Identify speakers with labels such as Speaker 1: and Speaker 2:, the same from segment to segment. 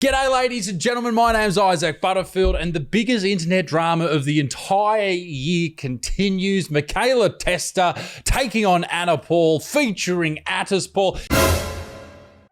Speaker 1: G'day ladies and gentlemen, my name's Isaac Butterfield and the biggest internet drama of the entire year continues. Michaela Tester taking on Anna Paul featuring Attis Paul.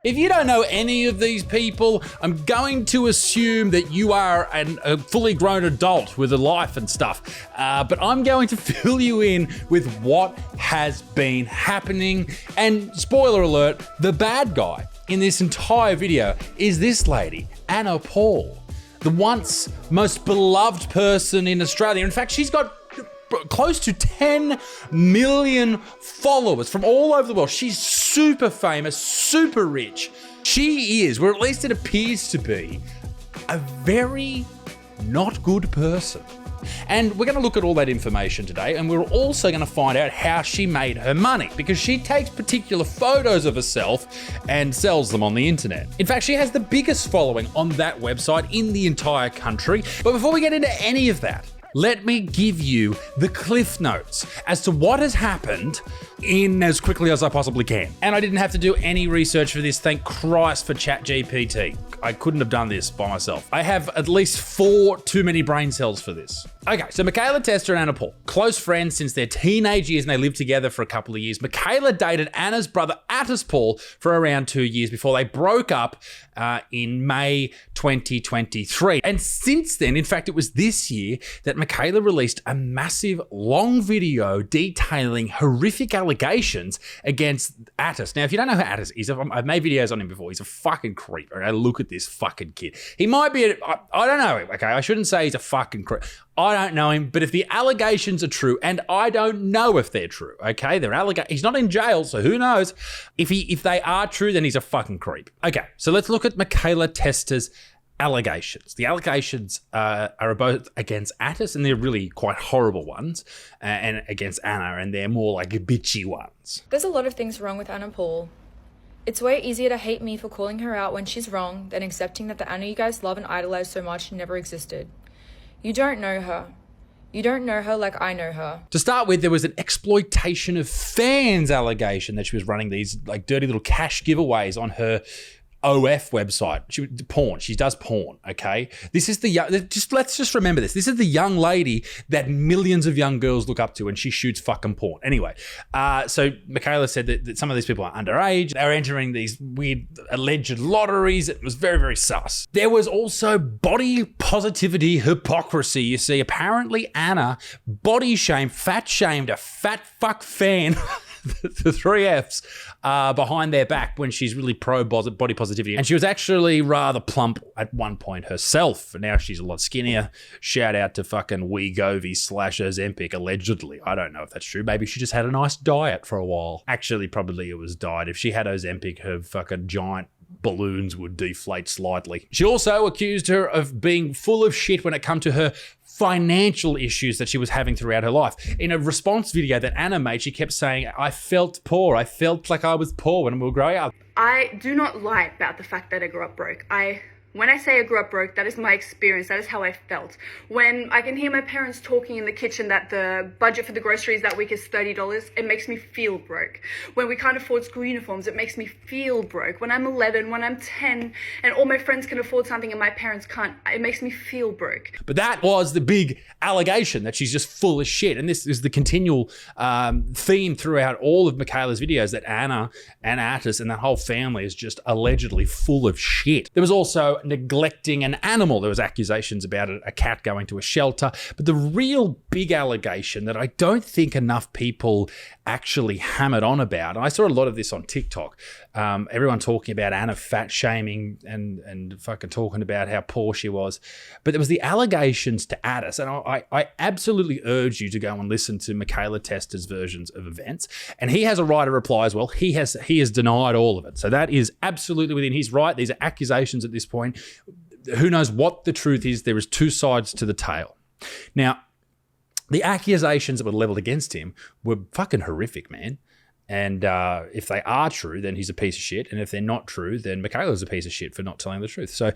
Speaker 1: If you don't know any of these people, I'm going to assume that you are a fully grown adult with a life and stuff. But I'm going to fill you in with what has been happening. And spoiler alert, the bad guy in this entire video is this lady, Anna Paul, the once most beloved person in Australia. In fact, she's got close to 10 million followers from all over the world. She's super famous, super rich. She is, or at least it appears to be, a very not good person. And we're going to look at all that information today, and we're also going to find out how she made her money, because she takes particular photos of herself and sells them on the internet. In fact, she has the biggest following on that website in the entire country. But before we get into any of that, let me give you the cliff notes as to what has happened in as quickly as I possibly can. And I didn't have to do any research for this. Thank Christ for ChatGPT. I couldn't have done this by myself. I have at least 4 too many brain cells for this. Okay, so Michaela Tester and Anna Paul, close friends since their teenage years, and they lived together for a couple of years. Michaela dated Anna's brother Attis Paul for around 2 years before they broke up in May 2023. And since then, in fact, it was this year that Michaela released a massive long video detailing horrific allegations against Attis. Now, if you don't know who Attis is, I've made videos on him before. He's a fucking creep. Okay, look at this fucking kid. He might be, I don't know him, okay? I shouldn't say he's a fucking creep. I don't know him, but if the allegations are true, and I don't know if they're true, okay? He's not in jail, so who knows? If they are true, then he's a fucking creep. Okay, so let's look at Michaela Tester's allegations. The allegations are both against Attis, and they're really quite horrible ones, and against Anna, and they're more like bitchy ones.
Speaker 2: There's a lot of things wrong with Anna Paul. It's way easier to hate me for calling her out when she's wrong than accepting that the Anna you guys love and idolize so much never existed. You don't know her. You don't know her like I know her.
Speaker 1: To start with, there was an exploitation of fans allegation that she was running these like dirty little cash giveaways on her OF website. She does porn, okay? This is let's just remember this. This is the young lady that millions of young girls look up to, and she shoots fucking porn. Anyway, so Michaela said that some of these people are underage. They're entering these weird alleged lotteries. It was very, very sus. There was also body positivity hypocrisy. You see, apparently Anna body shamed, fat shamed a fat fuck fan the 3 Fs behind their back when she's really pro body positivity. And she was actually rather plump at one point herself. Now she's a lot skinnier. Shout out to fucking Wegovy / Ozempic, allegedly. I don't know if that's true. Maybe she just had a nice diet for a while. Actually, probably it was diet. If she had Ozempic, her fucking giant balloons would deflate slightly. She also accused her of being full of shit when it come to her financial issues that she was having throughout her life. In a response video that Anna made, she kept saying, I felt poor. I felt like I was poor when we were growing up.
Speaker 3: I do not lie about the fact that I grew up broke. When I say I grew up broke, that is my experience. That is how I felt. When I can hear my parents talking in the kitchen that the budget for the groceries that week is $30, it makes me feel broke. When we can't afford school uniforms, it makes me feel broke. When I'm 11, when I'm 10, and all my friends can afford something and my parents can't, it makes me feel broke.
Speaker 1: But that was the big allegation, that she's just full of shit. And this is the continual theme throughout all of Michaela's videos, that Anna and Attis and that whole family is just allegedly full of shit. There was also neglecting an animal. There was accusations about a cat going to a shelter. But the real big allegation that I don't think enough people actually hammered on about, and I saw a lot of this on TikTok, everyone talking about Anna fat shaming and fucking talking about how poor she was. But there was the allegations to Attis, and I absolutely urge you to go and listen to Michaela Tester's versions of events. And he has a right to reply as well. He has denied all of it. So that is absolutely within his right. These are accusations at this point. Who knows what the truth is? There is 2 sides to the tale. Now, the accusations that were leveled against him were fucking horrific, man. And if they are true, then he's a piece of shit. And if they're not true, then Michaela's a piece of shit for not telling the truth. So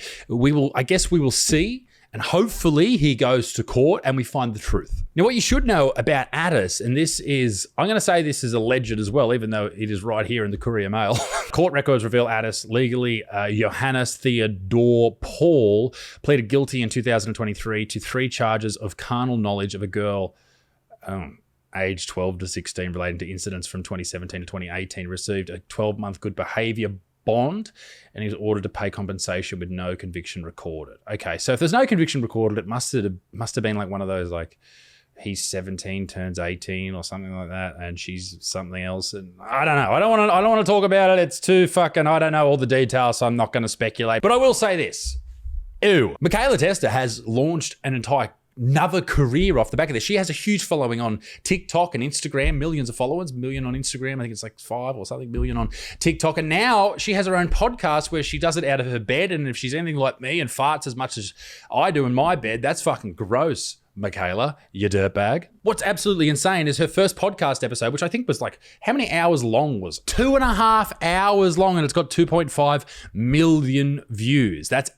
Speaker 1: I guess we will see And hopefully he goes to court and we find the truth. Now, what you should know about Addis, and this is, I'm going to say this is alleged as well, even though it is right here in the Courier Mail. Court records reveal Addis, legally Johannes Theodore Paul, pleaded guilty in 2023 to 3 charges of carnal knowledge of a girl aged 12 to 16 relating to incidents from 2017 to 2018, received a 12-month good behaviour bond, and he was ordered to pay compensation with no conviction recorded. Okay, so if there's no conviction recorded, it must have been like one of those, like, he's 17, turns 18 or something like that, and she's something else. And I don't know. I don't want to talk about it. It's too fucking, I don't know all the details, so I'm not going to speculate. But I will say this. Ew. Michaela Tester has launched another career off the back of this. She has a huge following on TikTok and Instagram, millions of followers, million on Instagram. I think it's like 5 or something million on TikTok. And now she has her own podcast where she does it out of her bed. And if she's anything like me and farts as much as I do in my bed, that's fucking gross, Michaela, you dirtbag. What's absolutely insane is her first podcast episode, which I think was like, how many hours long was it? 2.5 hours long, and it's got 2.5 million views. That's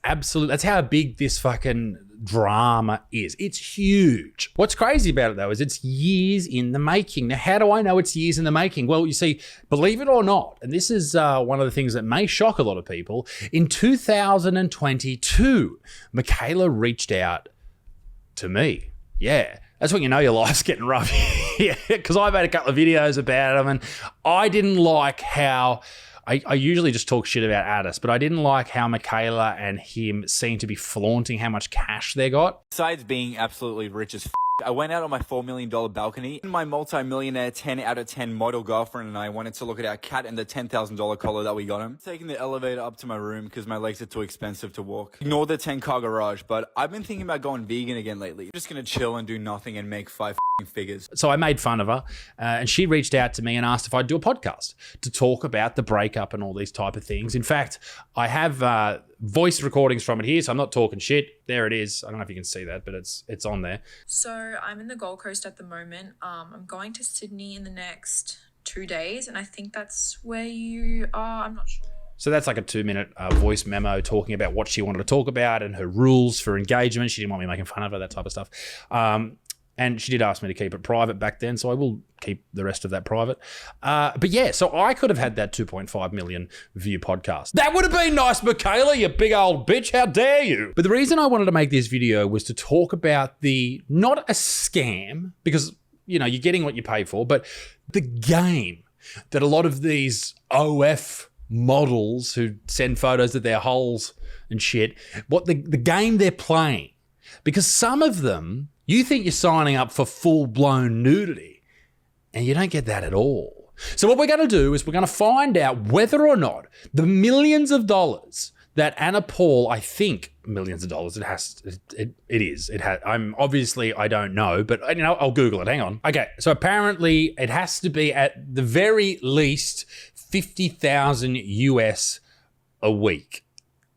Speaker 1: how big this fucking drama is. It's huge. What's crazy about it though is it's years in the making. Now, how do I know it's years in the making? Well, you see, believe it or not, and this is one of the things that may shock a lot of people, in 2022, Michaela reached out to me. Yeah, that's when you know your life's getting rough. Yeah, because I made a couple of videos about them, and I didn't like how I usually just talk shit about Addis, but I didn't like how Michaela and him seem to be flaunting how much cash they got.
Speaker 4: Besides being absolutely rich as I went out on my $4 million balcony. My multi-millionaire 10 out of 10 model girlfriend and I wanted to look at our cat and the $10,000 collar that we got him. Taking the elevator up to my room because my legs are too expensive to walk. Ignore the 10-car garage, but I've been thinking about going vegan again lately. I'm just gonna chill and do nothing and make 5 figures.
Speaker 1: So I made fun of her and she reached out to me and asked if I'd do a podcast to talk about the breakup and all these type of things. In fact, I have voice recordings from it here, so I'm not talking shit. There it is. I don't know if you can see that, but it's on there.
Speaker 5: So I'm in the Gold Coast at the moment. I'm going to Sydney in the next 2 days, and I think that's where you are. I'm not sure.
Speaker 1: So that's like a 2-minute voice memo talking about what she wanted to talk about and her rules for engagement. She didn't want me making fun of her, that type of stuff. And she did ask me to keep it private back then, so I will keep the rest of that private. But yeah, so I could have had that 2.5 million view podcast. That would have been nice, Michaela, you big old bitch. How dare you? But the reason I wanted to make this video was to talk about not a scam, because, you know, you're getting what you pay for, but the game that a lot of these OF models who send photos of their holes and shit, what the game they're playing. Because some of them, you think you're signing up for full-blown nudity, and you don't get that at all. So what we're going to do is we're going to find out whether or not the millions of dollars that Anna Paul, I think millions of dollars, it is. I don't know, but you know, I'll Google it. Hang on. Okay, so apparently it has to be at the very least 50,000 US a week.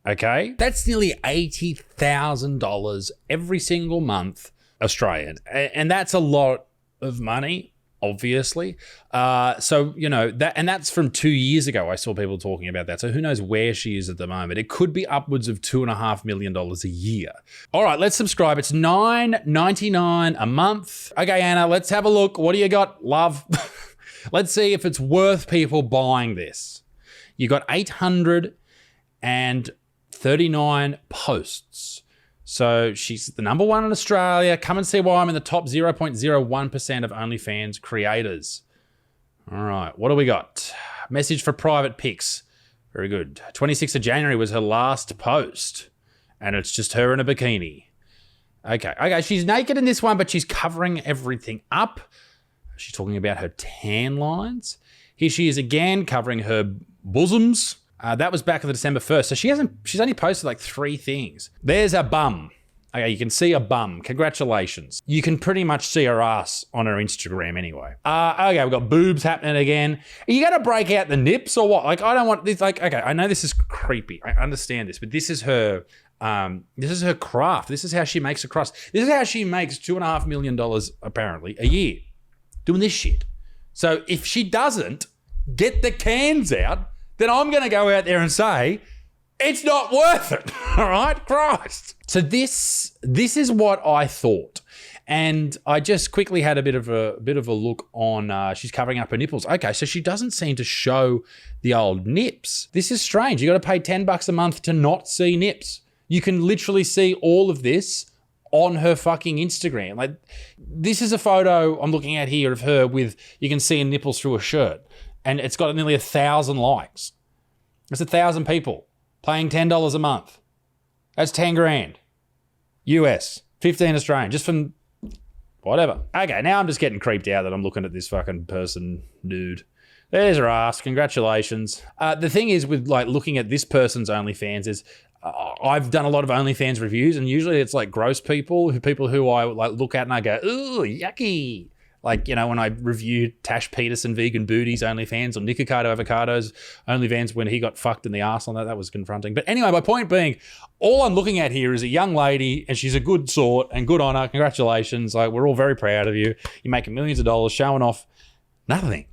Speaker 1: Okay, that's nearly $80,000 every single month, Australian, and that's a lot of money, obviously. So you know that's from 2 years ago. I saw people talking about that. So who knows where she is at the moment? It could be upwards of $2.5 million a year. All right, let's subscribe. It's $9.99 a month. Okay, Anna, let's have a look. What do you got, love? Let's see if it's worth people buying this. You got 839 posts. So she's the number one in Australia. Come and see why I'm in the top 0.01% of OnlyFans creators. All right, what do we got? Message for private pics. Very good. 26th of January was her last post, and it's just her in a bikini. Okay, she's naked in this one, but she's covering everything up. She's talking about her tan lines. Here she is again, covering her bosoms. That was back on the December 1st. So she's only posted like 3 things. There's a bum. Okay, you can see a bum. Congratulations. You can pretty much see her ass on her Instagram anyway. Okay, we've got boobs happening again. Are you going to break out the nips or what? Like, I don't want this. Like, okay, I know this is creepy. I understand this, but this is her craft. This is how she makes a crust. This is how she makes $2.5 million apparently a year doing this shit. So if she doesn't get the cans out, then I'm going to go out there and say, It's not worth it. All right, Christ. So this is what I thought. And I just quickly had a bit of a look on, she's covering up her nipples. Okay, so she doesn't seem to show the old nips. This is strange. You got to pay $10 a month to not see nips. You can literally see all of this on her fucking Instagram. Like, this is a photo I'm looking at here of her with, you can see her nipples through a shirt. And it's got nearly 1,000 likes. That's 1,000 people paying $10 a month. That's 10 grand. US. 15 Australian. Just from whatever. Okay, now I'm just getting creeped out that I'm looking at this fucking person nude. There's her ass. Congratulations. The thing is with like looking at this person's OnlyFans is I've done a lot of OnlyFans reviews, and usually it's like gross people who I like look at and I go, ooh, yucky. Like, you know, when I reviewed Tash Peterson Vegan Booties OnlyFans or Nikocado Avocado's OnlyFans when he got fucked in the arse on that was confronting. But anyway, my point being, all I'm looking at here is a young lady, and she's a good sort and good on her. Congratulations. Like, we're all very proud of you. You're making millions of dollars showing off nothing.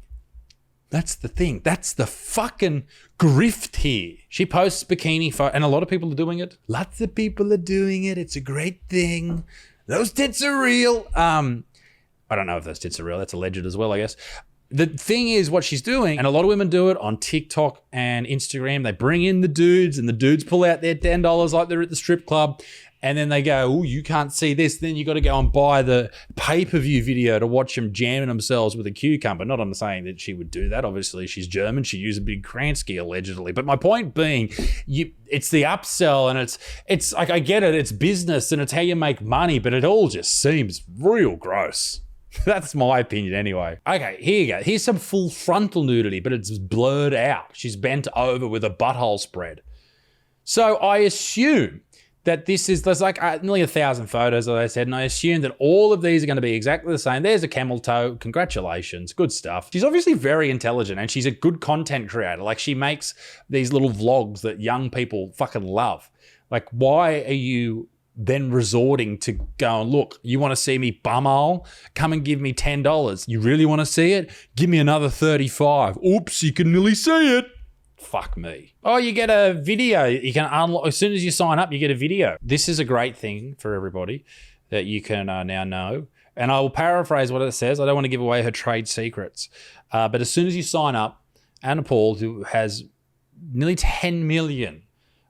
Speaker 1: That's the thing. That's the fucking grift here. She posts bikini photos, and a lot of people are doing it. Lots of people are doing it. It's a great thing. Those tits are real. I don't know if those tits are real. That's alleged as well, I guess. The thing is what she's doing, and a lot of women do it on TikTok and Instagram. They bring in the dudes, and the dudes pull out their $10 like they're at the strip club. And then they go, oh, you can't see this. Then you got to go and buy the pay-per-view video to watch them jamming themselves with a cucumber. Not I'm saying that she would do that. Obviously, she's German. She used a big Kransky, allegedly. But my point being, it's the upsell, and it's like, I get it. It's business, and it's how you make money. But it all just seems real gross. That's my opinion anyway. Okay, here you go. Here's some full frontal nudity, but it's blurred out. She's bent over with a butthole spread. So I assume that there's like nearly 1,000 photos, as I said, and I assume that all of these are going to be exactly the same. There's a camel toe. Congratulations. Good stuff. She's obviously very intelligent, and she's a good content creator. Like, she makes these little vlogs that young people fucking love. Like, why are you then resorting to go and look, you want to see me bumhole? Come and give me $10. You really want to see it? Give me another 35. Oops, you can nearly see it. Fuck me. Oh, you get a video. You can unlock, as soon as you sign up, you get a video. This is a great thing for everybody that you can now know. And I will paraphrase what it says. I don't want to give away her trade secrets. But as soon as you sign up, Anna Paul, who has nearly 10 million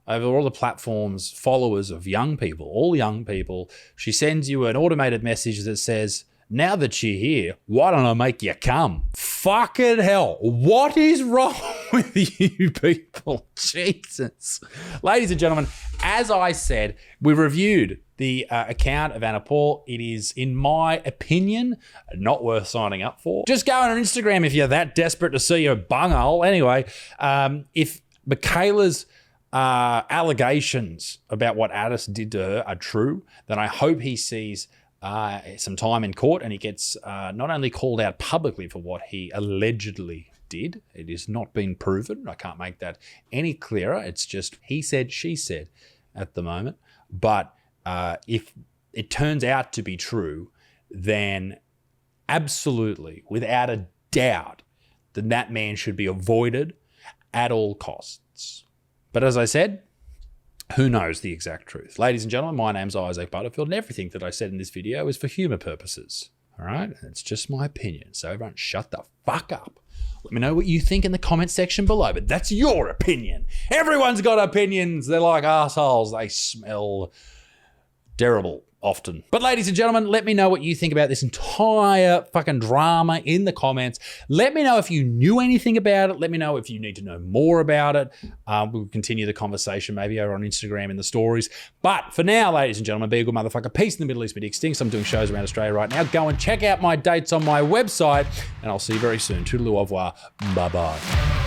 Speaker 1: over all the platforms, followers of young people, all young people, she sends you an automated message that says, now that you're here, why don't I make you come? Fucking hell. What is wrong with you people? Jesus. Ladies and gentlemen, as I said, we reviewed the account of Anna Paul. It is, in my opinion, not worth signing up for. Just go on her Instagram if you're that desperate to see her bunghole. Anyway, if Michaela's allegations about what Addis did to her are true, then I hope he sees some time in court, and he gets not only called out publicly for what he allegedly did. It has not been proven. I can't make that any clearer. It's just he said, she said at the moment. But if it turns out to be true, then absolutely, without a doubt, then that man should be avoided at all costs. But as I said, who knows the exact truth? Ladies and gentlemen, my name's Isaac Butterfield, and everything that I said in this video is for humor purposes. All right? It's just my opinion. So everyone shut the fuck up. Let me know what you think in the comment section below, but that's your opinion. Everyone's got opinions. They're like assholes. They smell terrible often. But ladies and gentlemen, let me know what you think about this entire fucking drama in the comments. Let me know if you knew anything about it. Let me know if you need to know more about it. We'll continue the conversation maybe over on Instagram in the stories. But for now, ladies and gentlemen, be a good motherfucker. Peace in the Middle East, be extinct. I'm doing shows around Australia right now. Go and check out my dates on my website, and I'll see you very soon. Toodaloo, au revoir. Bye-bye.